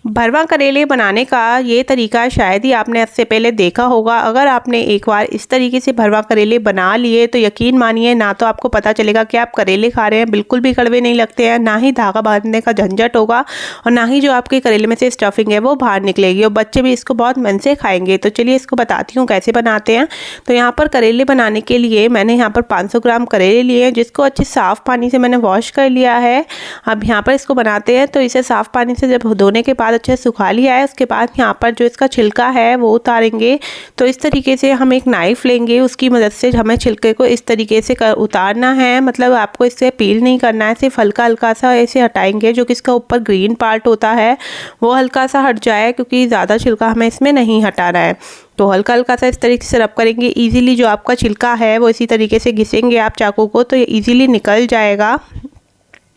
भरवा करेले बनाने का ये तरीका शायद ही आपने इससे पहले देखा होगा। अगर आपने एक बार इस तरीके से भरवा करेले बना लिए तो यकीन मानिए, ना तो आपको पता चलेगा कि आप करेले खा रहे हैं, बिल्कुल भी कड़वे नहीं लगते हैं, ना ही धागा बांधने का झंझट होगा और ना ही जो आपके करेले में से स्टफिंग है वो बाहर निकलेगी और बच्चे भी इसको बहुत मन से खाएंगे। तो चलिए इसको बताती हूँ कैसे बनाते हैं। तो यहाँ पर करेले बनाने के लिए मैंने यहाँ पर 500 ग्राम करेले लिए हैं, जिसको अच्छे साफ़ पानी से मैंने वॉश कर लिया है। अब यहाँ पर इसको बनाते हैं तो इसे साफ़ पानी से जब धोने के बाद अच्छे से सुखा लिया है, उसके बाद यहाँ पर जो इसका छिलका है वो उतारेंगे। तो इस तरीके से हम एक नाइफ़ लेंगे, उसकी मदद से हमें छिलके को इस तरीके से उतारना है। मतलब आपको इससे पील नहीं करना है, सिर्फ हल्का हल्का सा ऐसे हटाएंगे, जो कि इसका ऊपर ग्रीन पार्ट होता है वो हल्का सा हट जाए, क्योंकि ज़्यादा छिलका हमें इसमें नहीं हटाना है। तो हल्का हल्का सा इस तरीके से रब करेंगे। इजीली जो आपका छिलका है वो इसी तरीके से घिसेंगे आप चाकू को, तो ये इजीली निकल जाएगा।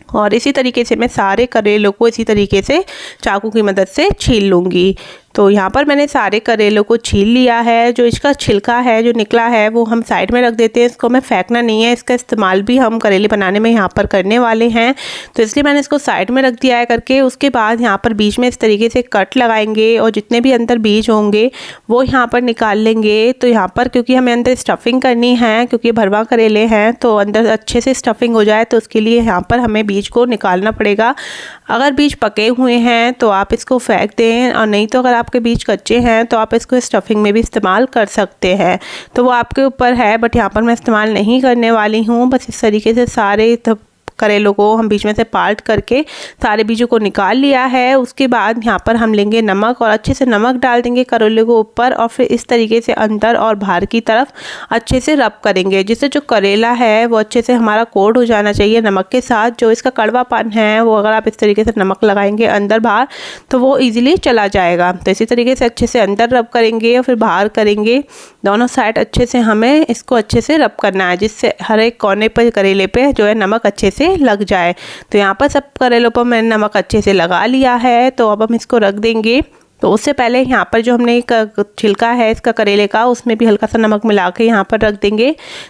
और इसी तरीके से मैं सारे करेलों को इसी तरीके से चाकू की मदद से छील लूँगी। तो यहाँ पर मैंने सारे करेलों को छील लिया है। जो इसका छिलका है जो निकला है वो हम साइड में रख देते हैं, इसको हमें फेंकना नहीं है, इसका इस्तेमाल भी हम करेले बनाने में यहाँ पर करने वाले हैं। तो इसलिए मैंने इसको साइड में रख दिया है करके। उसके बाद यहाँ पर बीच में इस तरीके से कट लगाएंगे और जितने भी अंदर बीज होंगे वो यहाँ पर निकाल लेंगे। तो यहाँ पर क्योंकि हमें अंदर स्टफिंग करनी है, क्योंकि भरवा करेले हैं तो अंदर अच्छे से स्टफिंग हो जाए, तो उसके लिए यहाँ पर हमें बीज को निकालना पड़ेगा। अगर बीज पके हुए हैं तो आप इसको फेंक दें, और नहीं तो अगर आपके बीज कच्चे हैं तो आप इसको स्टफिंग में भी इस्तेमाल कर सकते हैं। तो वो आपके ऊपर है, बट यहाँ पर मैं इस्तेमाल नहीं करने वाली हूँ। बस इस तरीके से सारे करेलों को हम बीच में से पार्ट करके सारे बीजों को निकाल लिया है। उसके बाद यहाँ पर हम लेंगे नमक और अच्छे से नमक डाल देंगे करेले को ऊपर, और फिर इस तरीके से अंदर और बाहर की तरफ अच्छे से रब करेंगे, जिससे जो करेला है वो अच्छे से हमारा कोट हो जाना चाहिए नमक के साथ। जो इसका कड़वापन है वो अगर आप इस तरीके से नमक लगाएंगे अंदर बाहर तो वो ईजिली चला जाएगा। तो इसी तरीके से अच्छे से अंदर रब करेंगे और फिर बाहर करेंगे। दोनों साइड अच्छे से हमें इसको अच्छे से रब करना है, जिससे हर एक कोने पर करेले पे जो है नमक अच्छे से लग जाए। तो यहाँ पर सब करेलों पर मैंने नमक अच्छे से लगा लिया है। तो अब हम इसको रख देंगे। तो उससे पहले यहाँ पर जो हमने एक छिलका है इसका करेले का, उसमें भी हल्का सा नमक मिला के यहाँ पर रख देंगे,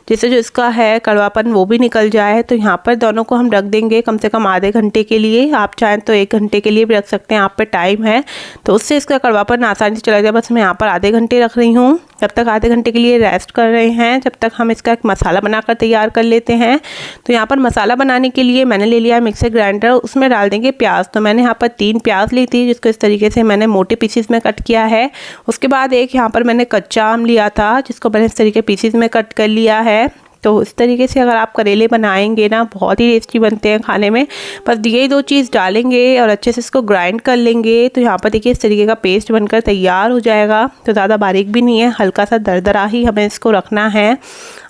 जिससे जो इसका है कड़वापन वो भी निकल जाए। तो यहाँ पर दोनों को हम रख देंगे कम से कम आधे घंटे के लिए। आप चाहें तो 1 घंटे के लिए भी रख सकते हैं, आप पे टाइम है तो उससे इसका कड़वापन आसानी से चला जाए। बस मैं यहाँ पर आधे घंटे रख रही हूँ। जब तक आधे घंटे के लिए रेस्ट कर रहे हैं, जब तक हम इसका एक मसाला बनाकर तैयार कर लेते हैं। तो यहाँ पर मसाला बनाने के लिए मैंने ले लिया मिक्सर ग्राइंडर, उसमें डाल देंगे प्याज। तो मैंने यहाँ पर 3 प्याज ली थी, जिसको इस तरीके से मैंने मोटे पीसेस में कट किया है। उसके बाद एक यहाँ पर मैंने कच्चा आम लिया था, जिसको मैंने इस तरीके पीसेस में कट कर लिया है। तो इस तरीके से अगर आप करेले बनाएंगे ना, बहुत ही टेस्टी बनते हैं खाने में। बस ये 2 चीज़ डालेंगे और अच्छे से इसको ग्राइंड कर लेंगे। तो यहाँ पर देखिए इस तरीके का पेस्ट बनकर तैयार हो जाएगा। तो ज़्यादा बारीक भी नहीं है, हल्का सा दरदरा ही हमें इसको रखना है।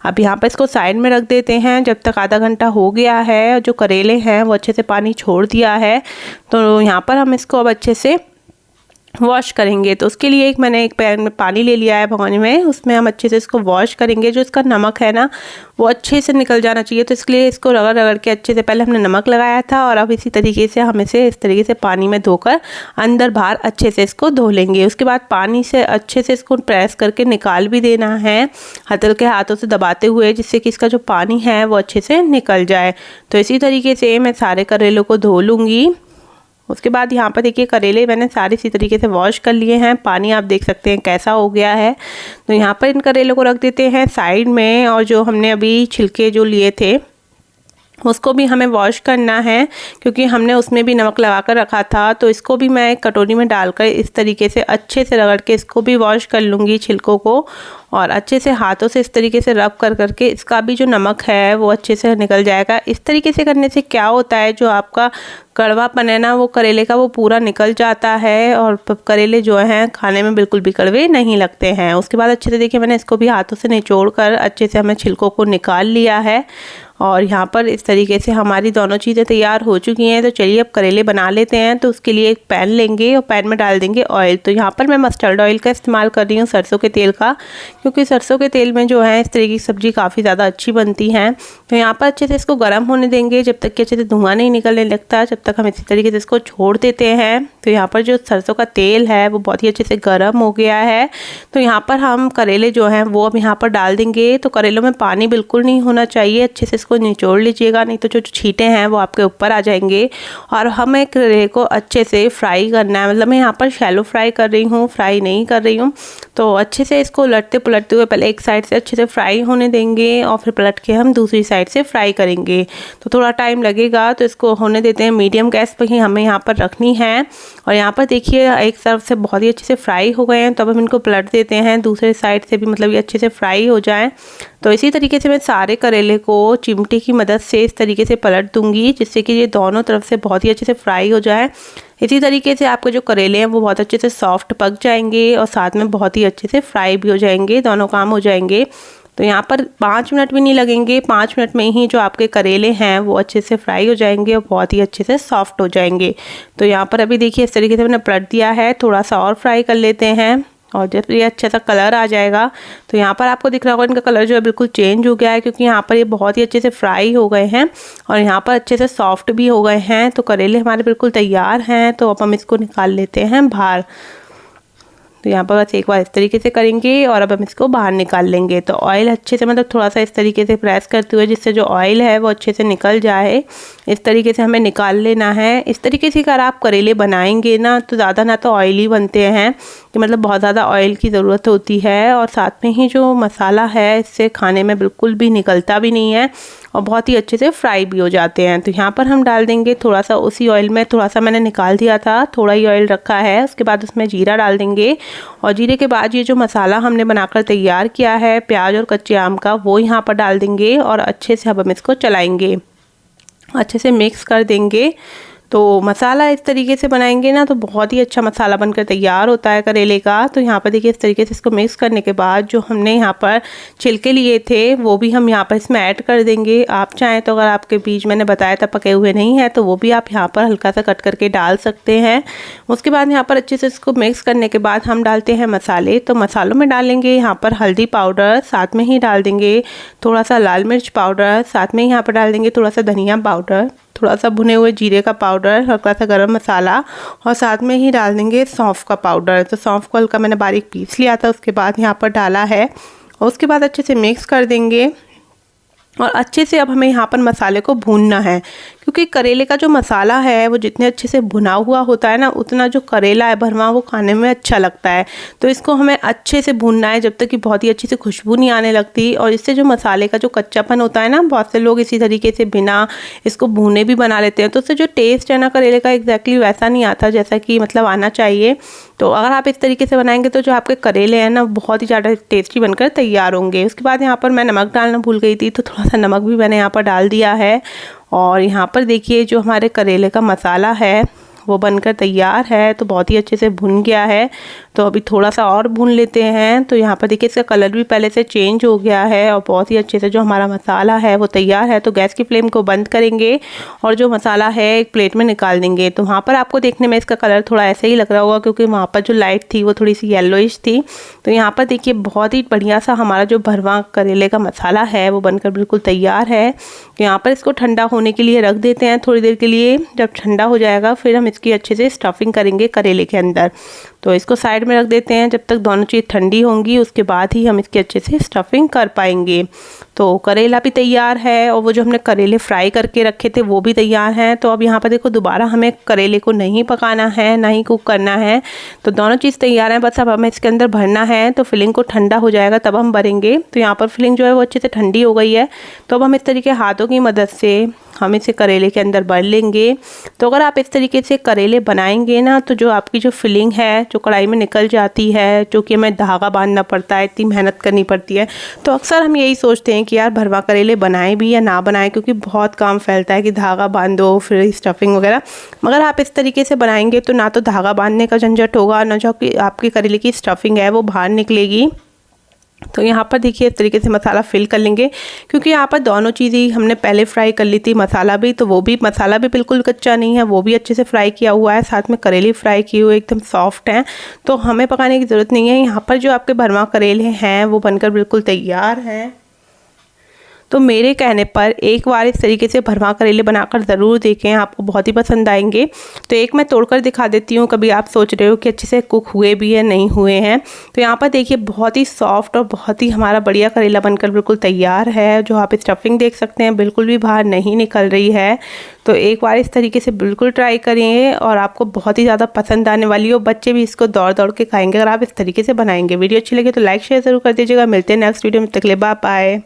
अब यहाँ पर इसको साइड में रख देते हैं जब तक आधा घंटा हो गया है। जो करेले हैं वो अच्छे से पानी छोड़ दिया है। तो यहाँ पर हम इसको अब अच्छे से वॉश करेंगे। तो उसके लिए मैंने एक पैन में पानी ले लिया है भगोने में, उसमें हम अच्छे से इसको वॉश करेंगे। जो इसका नमक है ना वो अच्छे से निकल जाना चाहिए, तो इसके लिए इसको रगड़ रगड़ के अच्छे से, पहले हमने नमक लगाया था और अब इसी तरीके से हम इसे इस तरीके से पानी में धोकर अंदर बाहर अच्छे से इसको धो लेंगे। उसके बाद पानी से अच्छे से इसको प्रेस करके निकाल भी देना है, हल्के हाथों से दबाते हुए, जिससे कि इसका जो पानी है वो अच्छे से निकल जाए। तो इसी तरीके से मैं सारे करेलों को धो लूँगी। उसके बाद यहाँ पर देखिए करेले मैंने सारे इसी तरीके से वॉश कर लिए हैं। पानी आप देख सकते हैं कैसा हो गया है। तो यहाँ पर इन करेलों को रख देते हैं साइड में, और जो हमने अभी छिलके जो लिए थे उसको भी हमें वॉश करना है, क्योंकि हमने उसमें भी नमक लगा कर रखा था। तो इसको भी मैं एक कटोरी में डालकर इस तरीके से अच्छे से रगड़ के इसको भी वॉश कर लूँगी छिलकों को, और अच्छे से हाथों से इस तरीके से रब कर करके इसका भी जो नमक है वो अच्छे से निकल जाएगा। इस तरीके से करने से क्या होता है, जो आपका कड़वापन है ना वो करेले का वो पूरा निकल जाता है, और करेले जो हैं खाने में बिल्कुल भी कड़वे नहीं लगते हैं। उसके बाद अच्छे से देखिए मैंने इसको भी हाथों से निचोड़ कर अच्छे से हमें छिलकों को निकाल लिया है। और यहाँ पर इस तरीके से हमारी दोनों चीज़ें तैयार हो चुकी हैं। तो चलिए अब करेले बना लेते हैं। तो उसके लिए एक पैन लेंगे और पैन में डाल देंगे ऑयल। तो यहाँ पर मैं मस्टर्ड ऑयल का इस्तेमाल कर रही हूँ, सरसों के तेल का, क्योंकि सरसों के तेल में जो है इस तरीके की सब्ज़ी काफ़ी ज़्यादा अच्छी बनती है। तो यहाँ पर अच्छे से इसको गर्म होने देंगे जब तक कि अच्छे से धुआं नहीं निकलने लगता, जब तक हम इसी तरीके से इसको छोड़ देते हैं। तो यहाँ पर जो सरसों का तेल है वो बहुत ही अच्छे से गर्म हो गया है। तो यहाँ पर हम करेले जो हैं वो अब यहाँ पर डाल देंगे। तो करेलों में पानी बिल्कुल नहीं होना चाहिए, अच्छे से इसको निचोड़ लीजिएगा, नहीं तो जो छींटे हैं वो आपके ऊपर आ जाएंगे। और हमें करेले को अच्छे से फ्राई करना है, मतलब मैं यहाँ पर शैलो फ्राई कर रही हूँ, फ्राई नहीं कर रही हूँ। तो अच्छे से इसको उलटते पुलटते हुए पहले एक साइड से अच्छे से फ्राई होने देंगे और फिर पलट के हम दूसरी साइड से फ्राई करेंगे। तो थोड़ा टाइम लगेगा, तो इसको होने देते हैं। मीडियम गैस पर ही हमें यहाँ पर रखनी है। और यहाँ पर देखिए एक तरफ से बहुत ही अच्छे से फ्राई हो गए हैं, तो अब हम इनको पलट देते हैं दूसरे साइड से भी, मतलब ये अच्छे से फ्राई हो जाए। तो इसी तरीके से मैं सारे करेले को चिमटे की मदद से इस तरीके से पलट दूंगी, जिससे कि ये दोनों तरफ से बहुत ही अच्छे से फ्राई हो जाए। इसी तरीके से आपके जो करेले हैं वो बहुत अच्छे से सॉफ्ट पक जाएंगे और साथ में बहुत ही अच्छे से फ्राई भी हो जाएंगे, दोनों काम हो जाएंगे। तो यहाँ पर 5 मिनट भी नहीं लगेंगे, 5 मिनट में ही जो आपके करेले हैं वो अच्छे से फ्राई हो जाएंगे और बहुत ही अच्छे से सॉफ्ट हो जाएंगे। तो यहाँ पर अभी देखिए इस तरीके से मैंने पलट दिया है, थोड़ा सा और फ्राई कर लेते हैं। और जब ये अच्छा सा कलर आ जाएगा, तो यहाँ पर आपको दिख रहा होगा इनका कलर जो है बिल्कुल चेंज हो गया है, क्योंकि यहाँ पर ये बहुत ही अच्छे से फ्राई हो गए हैं और यहाँ पर अच्छे से सॉफ्ट भी हो गए हैं। तो करेले हमारे बिल्कुल तैयार हैं। तो अब हम इसको निकाल लेते हैं बाहर। तो यहाँ पर बस एक बार इस तरीके से करेंगे और अब हम इसको बाहर निकाल लेंगे। तो ऑयल अच्छे से, मतलब थोड़ा सा इस तरीके से प्रेस करते हुए, जिससे जो ऑयल है वो अच्छे से निकल जाए, इस तरीके से हमें निकाल लेना है। इस तरीके से अगर आप करेले बनाएंगे ना, तो ज़्यादा ना तो ऑयली बनते हैं, कि मतलब बहुत ज़्यादा ऑयल की ज़रूरत होती है, और साथ में ही जो मसाला है इससे खाने में बिल्कुल भी निकलता भी नहीं है और बहुत ही अच्छे से फ्राई भी हो जाते हैं। तो यहाँ पर हम डाल देंगे थोड़ा सा उसी ऑयल में, थोड़ा सा मैंने निकाल दिया था, थोड़ा ही ऑयल रखा है। उसके बाद उसमें जीरा डाल देंगे और जीरे के बाद ये जो मसाला हमने बनाकर तैयार किया है प्याज और कच्चे आम का, वो यहाँ पर डाल देंगे और अच्छे से अब हम इसको चलाएंगे, अच्छे से मिक्स कर देंगे। तो मसाला इस तरीके से बनाएंगे ना, तो बहुत ही अच्छा मसाला बनकर तैयार होता है करेले का। तो यहाँ पर देखिए इस तरीके से इसको मिक्स करने के बाद जो हमने यहाँ पर छिलके लिए थे वो भी हम यहाँ पर इसमें ऐड कर देंगे। आप चाहें तो, अगर आपके बीज मैंने बताया था पके हुए नहीं है, तो वो भी आप यहाँ पर हल्का सा कट करके डाल सकते हैं। उसके बाद यहाँ पर अच्छे से इसको मिक्स करने के बाद हम डालते हैं मसाले। तो मसालों में डालेंगे यहाँ पर हल्दी पाउडर, साथ में ही डाल देंगे थोड़ा सा लाल मिर्च पाउडर, साथ में यहाँ पर डाल देंगे थोड़ा सा धनिया पाउडर, थोड़ा सा भुने हुए जीरे का पाउडर, हल्का सा गरम मसाला, और साथ में ही डाल देंगे सौंफ का पाउडर। तो सौंफ को हल्का मैंने बारीक पीस लिया था, उसके बाद यहाँ पर डाला है और उसके बाद अच्छे से मिक्स कर देंगे। और अच्छे से अब हमें यहाँ पर मसाले को भूनना है, क्योंकि करेले का जो मसाला है वो जितने अच्छे से भुना हुआ होता है ना, उतना जो करेला है भरवा वो खाने में अच्छा लगता है। तो इसको हमें अच्छे से भूनना है जब तक कि बहुत ही अच्छी से खुशबू नहीं आने लगती। और इससे जो मसाले का जो कच्चापन होता है ना, बहुत से लोग इसी तरीके से बिना इसको भूने भी बना लेते हैं, तो उससे जो टेस्ट है ना करेले का एग्जैक्टली वैसा नहीं आता जैसा कि मतलब आना चाहिए। तो अगर आप इस तरीके से बनाएंगे तो जो आपके करेले हैं ना बहुत ही ज़्यादा टेस्टी बनकर तैयार होंगे। उसके बाद यहाँ पर मैं नमक डालना भूल गई थी, तो थोड़ा सा नमक भी मैंने यहाँ पर डाल दिया है। और यहाँ पर देखिए जो हमारे करेले का मसाला है वो बनकर तैयार है, तो बहुत ही अच्छे से भुन गया है। तो अभी थोड़ा सा और भून लेते हैं। तो यहाँ पर देखिए इसका कलर भी पहले से चेंज हो गया है और बहुत ही अच्छे से जो हमारा मसाला है वो तैयार है। तो गैस की फ्लेम को बंद करेंगे और जो मसाला है एक प्लेट में निकाल देंगे। तो वहाँ पर आपको देखने में इसका कलर थोड़ा ऐसे ही लग रहा होगा, क्योंकि वहाँ पर जो लाइट थी वो थोड़ी सी येलोइश थी। तो यहाँ पर देखिए बहुत ही बढ़िया सा हमारा जो भरवा करेले का मसाला है वो बनकर बिल्कुल तैयार है। तो यहाँ पर इसको ठंडा होने के लिए रख देते हैं थोड़ी देर के लिए। जब ठंडा हो जाएगा फिर हम इसकी अच्छे से स्टफिंग करेंगे करेले के अंदर। तो इसको साइड में रख देते हैं जब तक दोनों चीज़ ठंडी होंगी, उसके बाद ही हम इसकी अच्छे से स्टफिंग कर पाएंगे। तो करेला भी तैयार है और वो जो हमने करेले फ्राई करके रखे थे वो भी तैयार हैं। तो अब यहाँ पर देखो दोबारा हमें करेले को नहीं पकाना है, ना ही कुक करना है। तो दोनों चीज़ तैयार हैं, बस अब हमें इसके अंदर भरना है। तो फिलिंग को ठंडा हो जाएगा तब हम भरेंगे। तो यहाँ पर फिलिंग जो है वो अच्छे से ठंडी हो गई है। तो अब हम इस तरीके हाथों की मदद से हम इसे करेले के अंदर भर लेंगे। तो अगर आप इस तरीके से करेले बनाएंगे ना, तो जो आपकी जो फिलिंग है जो कढ़ाई में निकल जाती है, जो कि हमें धागा बांधना पड़ता है, इतनी मेहनत करनी पड़ती है। तो अक्सर हम यही सोचते हैं कि यार भरवा करेले बनाएं भी या ना बनाएं, क्योंकि बहुत काम फैलता है कि धागा बांधो फिर स्टफिंग वगैरह। मगर आप इस तरीके से बनाएंगे तो ना तो धागा बांधने का झंझट होगा, ना जो आपकी करेले की स्टफिंग है वो बाहर निकलेगी। तो यहाँ पर देखिए इस तरीके से मसाला फिल कर लेंगे, क्योंकि यहाँ पर दोनों चीज़ें हमने पहले फ्राई कर ली थी। मसाला भी, तो वो भी मसाला भी बिल्कुल कच्चा नहीं है, वो भी अच्छे से फ्राई किया हुआ है। साथ में करेले फ्राई किए हुए एकदम सॉफ्ट हैं, तो हमें पकाने की ज़रूरत नहीं है। यहाँ पर जो आपके भरवा करेले हैं वो बनकर बिल्कुल तैयार हैं। तो मेरे कहने पर एक बार इस तरीके से भरवा करेले बनाकर ज़रूर देखें, आपको बहुत ही पसंद आएंगे। तो एक मैं तोड़कर दिखा देती हूँ, कभी आप सोच रहे हो कि अच्छे से कुक हुए भी है नहीं हुए हैं। तो यहाँ पर देखिए बहुत ही सॉफ्ट और बहुत ही हमारा बढ़िया करेला बनकर बिल्कुल तैयार है। जो आप स्टफिंग देख सकते हैं बिल्कुल भी बाहर नहीं निकल रही है। तो एक बार इस तरीके से बिल्कुल ट्राई करेंगे और आपको बहुत ही ज़्यादा पसंद आने वाली हो। बच्चे भी इसको दौड़ दौड़ के खाएंगे अगर आप इस तरीके से बनाएंगे। वीडियो अच्छी लगे तो लाइक शेयर ज़रूर कर दीजिएगा। मिलते हैं नेक्स्ट वीडियो में, तक के लिए बाय बाय।